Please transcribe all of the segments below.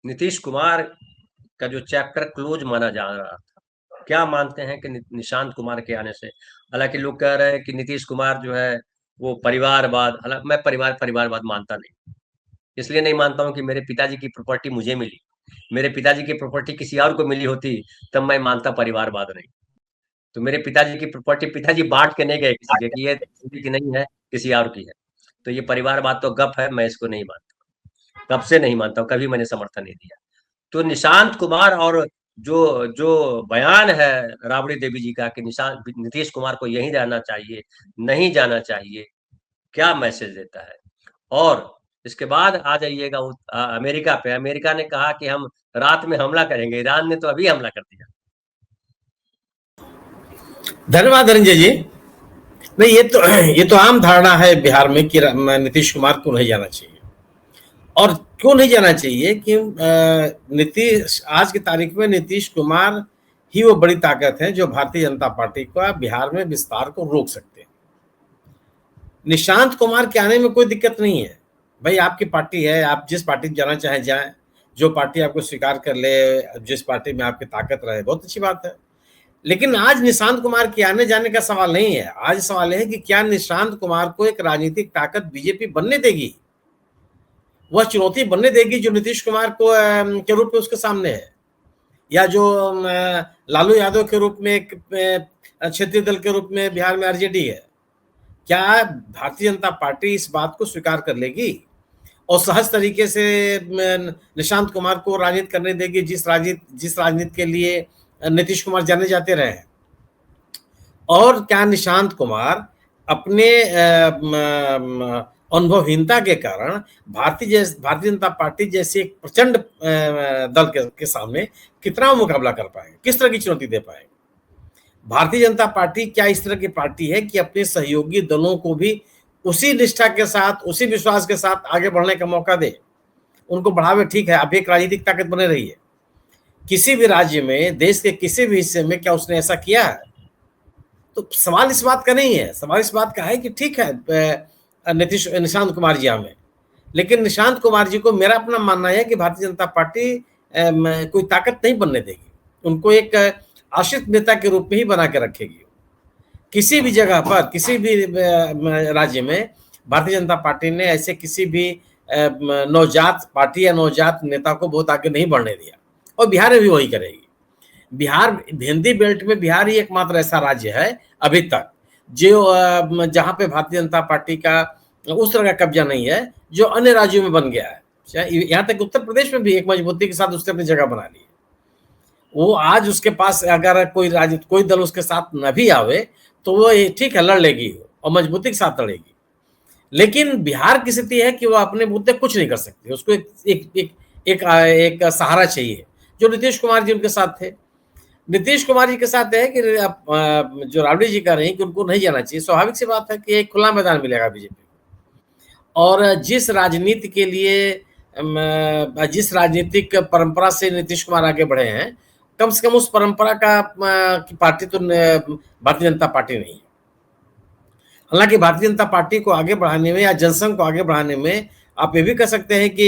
नीतीश कुमार का जो chapter close माना जा रहा था, क्या मानते हैं कि निशांत कुमार के आने से, हालांकि लोग कह रहे हैं कि नीतीश कुमार जो है वो परिवारवाद, हालांकि मैं परिवारवाद मानता नहीं। इसलिए नहीं मानता हूँ कि मेरे पिताजी की प्रॉपर्टी मुझे मिली, मेरे पिताजी की प्रॉपर्टी किसी और को मिली होती तब मैं मानता परिवारवाद नहीं। तो मेरे पिताजी की प्रॉपर्टी पिताजी बांट के नहीं गए किसी के कि ये किसी की नहीं है, किसी और की है। तो ये परिवारवाद तो गप है, मैं इसको नहीं मानता, कब से नहीं मानता हूँ, कभी मैंने समर्थन नहीं दिया। तो निशांत कुमार और जो जो बयान है राबड़ी देवी जी का कि निशांत नीतीश कुमार को यहीं रहना चाहिए, नहीं जाना चाहिए, क्या मैसेज देता है। और इसके बाद आ जाइएगा अमेरिका पे। अमेरिका ने कहा कि हम रात में हमला करेंगे, ईरान ने तो अभी हमला कर दिया। धन्यवाद धनंजय जी। नहीं, ये तो आम धारणा है बिहार में कि नीतीश कुमार को नहीं जाना चाहिए। और क्यों नहीं जाना चाहिए कि नीतीश, आज की तारीख में नीतीश कुमार ही वो बड़ी ताकत है जो भारतीय जनता पार्टी का बिहार में विस्तार को रोक सकते हैं। निशांत कुमार के आने में कोई दिक्कत नहीं है। भाई, आपकी पार्टी है, आप जिस पार्टी में जाना चाहें जाएं, जो पार्टी आपको स्वीकार कर ले, जिस पार्टी में आपकी ताकत रहे, बहुत अच्छी बात है। लेकिन आज निशांत कुमार के आने जाने का सवाल नहीं है। आज सवाल है कि क्या निशांत कुमार को एक राजनीतिक ताकत बीजेपी बनने देगी, वह चुनौती बनने देगी जो नीतीश कुमार को के रूप में उसके सामने है, या जो लालू यादव के रूप में एक क्षेत्रीय दल के रूप में बिहार में आरजेडी है। क्या भारतीय जनता पार्टी इस बात को स्वीकार कर लेगी और सहज तरीके से निशांत कुमार को राजनीति करने देगी, जिस राजनीति के लिए नीतीश कुमार जाने जाते रहे हैं? और क्या निशांत कुमार अपने अनुभवहीनता के कारण भारतीय जनता पार्टी जैसे एक प्रचंड दल के सामने कितना मुकाबला कर पाएंगे, किस तरह की चुनौती दे पाएंगे? भारतीय जनता पार्टी क्या इस तरह की पार्टी है कि अपने सहयोगी दलों को भी उसी निष्ठा के साथ, उसी विश्वास के साथ आगे बढ़ने का मौका दे, उनको बढ़ावे? ठीक है, अब एक राजनीतिक ताकत बने रही है। किसी भी राज्य में, देश के किसी भी हिस्से में क्या उसने ऐसा किया है? तो सवाल इस बात का नहीं है। सवाल इस बात का है कि ठीक है, निशांत कुमार जी आए, लेकिन निशांत कुमार जी को मेरा अपना मानना है कि भारतीय जनता पार्टी कोई ताकत नहीं बनने देगी, उनको एक आश्रित नेता के रूप में ही बना के रखेगी। किसी भी जगह पर, किसी भी राज्य में भारतीय जनता पार्टी ने ऐसे किसी भी नवजात पार्टी या नवजात नेता को बहुत आगे नहीं बढ़ने दिया, और बिहार में भी वही करेगी। बिहार, हिंदी बेल्ट में बिहार ही एकमात्र ऐसा राज्य है अभी तक जो जहां पे भारतीय जनता पार्टी का उस तरह का कब्जा नहीं है जो अन्य राज्यों में बन गया है। यहाँ तक उत्तर प्रदेश में भी एक मजबूती के साथ उसने अपनी जगह बना ली है। वो आज उसके पास अगर कोई दल उसके साथ न भी आवे तो वो ठीक है, लड़ लेगी और मजबूती के साथ लड़ेगी। लेकिन बिहार की स्थिति है कि वो अपने मुद्दे कुछ नहीं कर सकती, उसको एक सहारा चाहिए, जो नीतीश कुमार जी उनके साथ थे। नीतीश कुमार जी के साथ है कि जो राबड़ी जी कह रहे हैं कि उनको नहीं जाना चाहिए। स्वाभाविक सी बात है कि एक खुला मैदान मिलेगा बीजेपी को, और जिस राजनीति के लिए, जिस राजनीतिक परंपरा से नीतीश कुमार आगे बढ़े हैं, कम से कम उस परंपरा का की पार्टी तो भारतीय जनता पार्टी नहीं है। हालांकि भारतीय जनता पार्टी को आगे बढ़ाने में या जनसंघ को आगे बढ़ाने में आप ये भी कह सकते हैं कि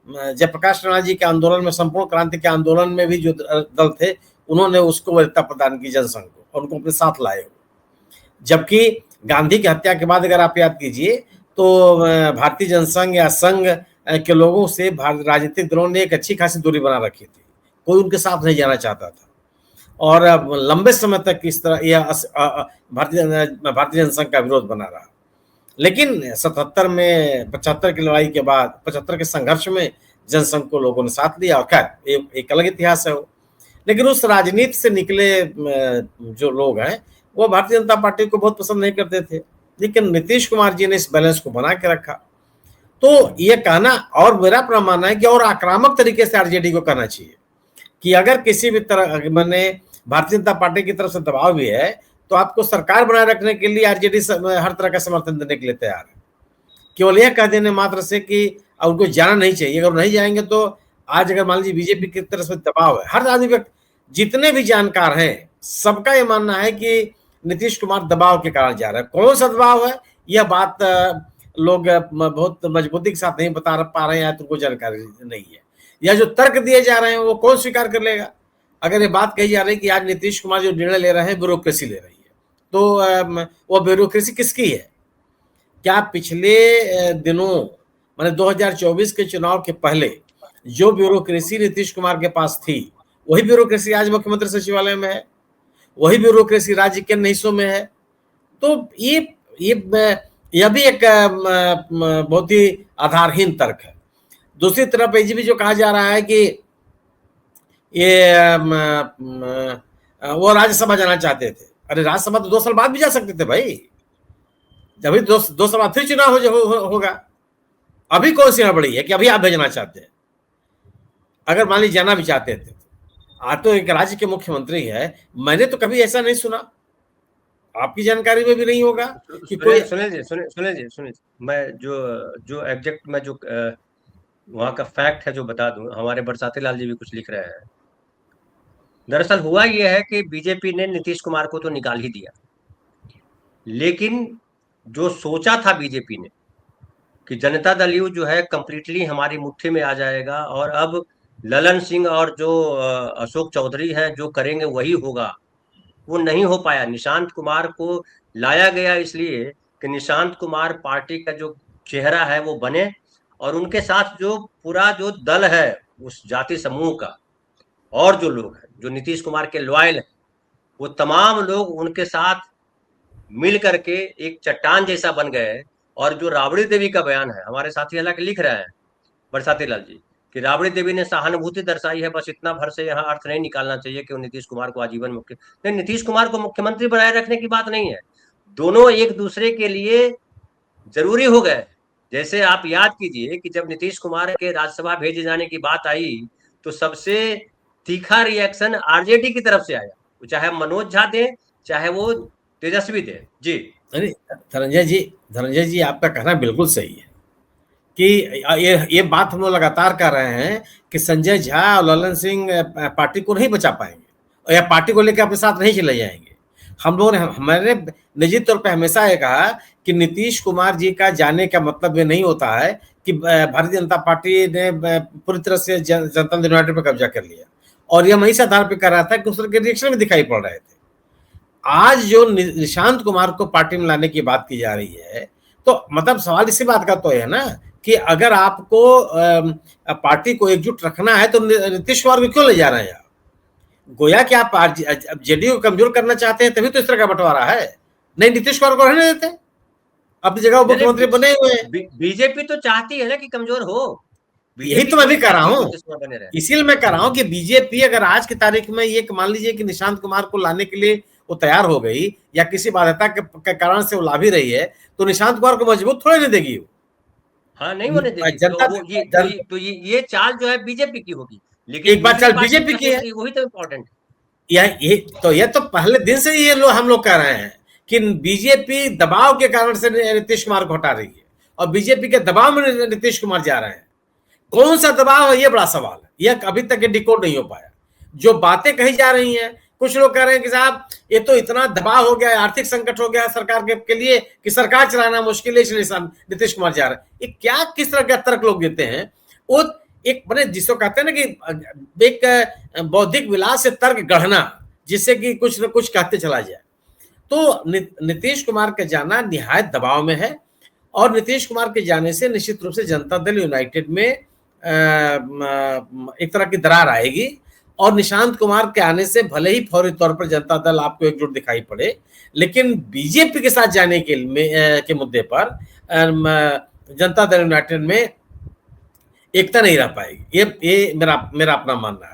जयप्रकाश नारायण जी के आंदोलन में, संपूर्ण क्रांति के आंदोलन में भी जो दल थे उन्होंने उसको वरीयता प्रदान की जनसंघ को, और उनको अपने साथ लाए हो। जबकि गांधी की हत्या के बाद अगर आप याद कीजिए तो भारतीय जनसंघ या संघ के लोगों से राजनीतिक दलों ने एक अच्छी खासी दूरी बना रखी थी, कोई उनके साथ नहीं जाना चाहता था, और लंबे समय तक इस तरह यह भारतीय जनसंघ का विरोध बना रहा। लेकिन 77 में 75 की लड़ाई के बाद, 75 के संघर्ष में जनसंघ को लोगों ने साथ लिया, और खैर एक अलग इतिहास है वो। लेकिन उस राजनीति से निकले जो लोग हैं वो भारतीय जनता पार्टी को बहुत पसंद नहीं करते थे, लेकिन नीतीश कुमार जी ने इस बैलेंस को बना के रखा। तो ये कहना, और मेरा अपना मानना है कि और आक्रामक तरीके से आरजेडी को कहना चाहिए कि अगर किसी भी तरह मैंने भारतीय जनता पार्टी की तरफ से दबाव भी है तो आपको सरकार बनाए रखने के लिए आरजेडी हर तरह का समर्थन देने के लिए तैयार है। केवल यह कह देने मात्र से कि उनको जाना नहीं चाहिए, अगर नहीं जाएंगे तो आज अगर मान लीजिए बीजेपी की तरफ से दबाव है, हर आदमी, जितने भी जानकार हैं सबका ये मानना है कि नीतीश कुमार दबाव के कारण जा रहे हैं। कौन सा दबाव है यह बात लोग बहुत मजबूती के साथ नहीं बता पा रहे हैं, तो उनको जानकारी नहीं है। या जो तर्क दिए जा रहे हैं वो कौन स्वीकार कर लेगा? अगर ये बात कही जा रही है कि आज नीतीश कुमार जो निर्णय ले रहे हैं ब्यूरोक्रेसी ले रही है, तो वो ब्यूरोक्रेसी किसकी है? क्या पिछले दिनों माने 2024 के चुनाव के पहले जो ब्यूरोक्रेसी नीतीश कुमार के पास थी, वही ब्यूरोक्रेसी आज मुख्यमंत्री सचिवालय में है, वही ब्यूरोक्रेसी राज्य के अन्य हिस्सों में है? तो यह भी एक बहुत ही आधारहीन तर्क है। दूसरी तरफ ये भी जो कहा जा रहा है कि ये वो राज्यसभा जाना चाहते थे। अरे राज्यसभा तो 2 साल बाद भी जा सकते थे भाई, जब 2 साल बाद फिर चुनाव होगा। अभी कौन सी हड़बड़ी है कि अभी आप भेजना चाहते हैं? अगर मान लीजिए जाना भी चाहते थे, आज तो एक राज्य के मुख्यमंत्री है, मैंने तो कभी ऐसा नहीं सुना, आपकी जानकारी में भी नहीं होगा कि कोई। सुनिए, मैं जो एग्जैक्ट मैं जो वहां का फैक्ट है जो बता दूं, हमारे बरसाती लाल जी भी कुछ लिख रहे हैं। दरअसल हुआ यह है कि बीजेपी ने नीतीश कुमार को तो निकाल ही दिया, लेकिन जो सोचा था बीजेपी ने कि जनता दल यू जो है कंप्लीटली हमारी मुट्ठी में आ जाएगा और अब ललन सिंह और जो अशोक चौधरी हैं जो करेंगे वही होगा, वो नहीं हो पाया। निशांत कुमार को लाया गया इसलिए कि निशांत कुमार पार्टी का जो चेहरा है वो बने, और उनके साथ जो पूरा जो दल है उस जाति समूह का और जो लोग हैं जो नीतीश कुमार के लॉयल हैं, वो तमाम लोग उनके साथ मिल करके एक चट्टान जैसा बन गए। और जो राबड़ी देवी का बयान है, हमारे साथी हालांकि लिख रहे हैं बरसाती लाल जी कि राबड़ी देवी ने सहानुभूति दर्शाई है, बस इतना भर से यहाँ अर्थ नहीं निकालना चाहिए कि वो नीतीश कुमार को आजीवन मुख्य नहीं, नीतीश कुमार को मुख्यमंत्री बनाए रखने की बात नहीं है, दोनों एक दूसरे के लिए जरूरी हो गए। जैसे आप याद कीजिए कि जब नीतीश कुमार के राज्यसभा भेजे जाने की बात आई तो सबसे तीखा रिएक्शन आरजेडी की तरफ से आया, चाहे मनोज झा दे चाहे वो तेजस्वी दे। जी अरे धनंजय जी आपका कहना बिल्कुल सही है कि ये बात हम लोग लगातार कर रहे हैं कि संजय झा और ललन सिंह पार्टी को नहीं बचा पाएंगे या पार्टी को लेकर अपने साथ नहीं चले जाएंगे। हम लोगों ने हमारे निजी तौर पे हमेशा ये कहा कि नीतीश कुमार जी का जाने का मतलब ये नहीं होता है कि भारतीय जनता पार्टी ने पूरी तरह से जनता दल यूनाइटेड पर कब्जा कर लिया, और यह मैं इस आधार पर कर रहा था कि उस तरह के रिएक्शन में दिखाई पड़ रहे थे। आज जो निशांत कुमार को पार्टी में लाने की बात की जा रही है, तो मतलब सवाल इसी बात का तो है ना कि अगर आपको पार्टी को एकजुट रखना है तो नीतीश कुमार को क्यों ले जा रहे हैं आप? गोया कि आप जेडीयू को कमजोर करना चाहते हैं, तभी तो इस तरह का बंटवारा है। नहीं, नीतीश कुमार को रहने देते, अपनी जगह मुख्यमंत्री बने हुए हैं। बीजेपी तो चाहती है ना कि कमजोर हो, यही तो मैं भी कर रहा हूँ, इसीलिए मैं कर रहा हूँ कि बीजेपी अगर आज की तारीख में ये मान लीजिए कि निशांत कुमार को लाने के लिए वो तैयार हो गई या किसी बाध्यता के कारण से वो ला भी रही है, तो निशांत कुमार को मजबूत थोड़ी नहीं देगी वो। हाँ, नहीं होने देगी। जनता तो ये चाल जो है बीजेपी की होगी, लेकिन एक बात चाल बीजेपी की है, वही तो इम्पोर्टेंट है। ये तो पहले दिन से ये हम लोग कह रहे हैं कि बीजेपी दबाव के कारण से नीतीश कुमार को हटा रही है और बीजेपी के दबाव में नीतीश कुमार जा रहे हैं। कौन सा दबाव है, ये बड़ा सवाल है, यह अभी तक ये डिकोड नहीं हो पाया। जो बातें कही जा रही हैं, कुछ लोग कह रहे हैं कि साहब ये तो इतना दबाव हो गया, आर्थिक संकट हो गया सरकार के लिए कि सरकार चलाना मुश्किल है, इसलिए नीतीश कुमार जा रहे हैं। ये क्या किस तरह का तर्क लोग देते हैं? वो एक बड़े जिसको कहते हैं ना कि एक बौद्धिक विलास से तर्क गढ़ना, जिससे कि कुछ न कुछ कहते चला जाए। तो नीतीश कुमार का जाना निहायत दबाव में है, और नीतीश कुमार के जाने से निश्चित रूप से जनता दल यूनाइटेड में एक तरह की दरार आएगी, और निशांत कुमार के आने से भले ही फौरी तौर पर जनता दल आपको एकजुट दिखाई पड़े, लेकिन बीजेपी के साथ जाने के मुद्दे पर जनता दल यूनाइटेड में एकता नहीं रह पाएगी। ये मेरा अपना मानना है।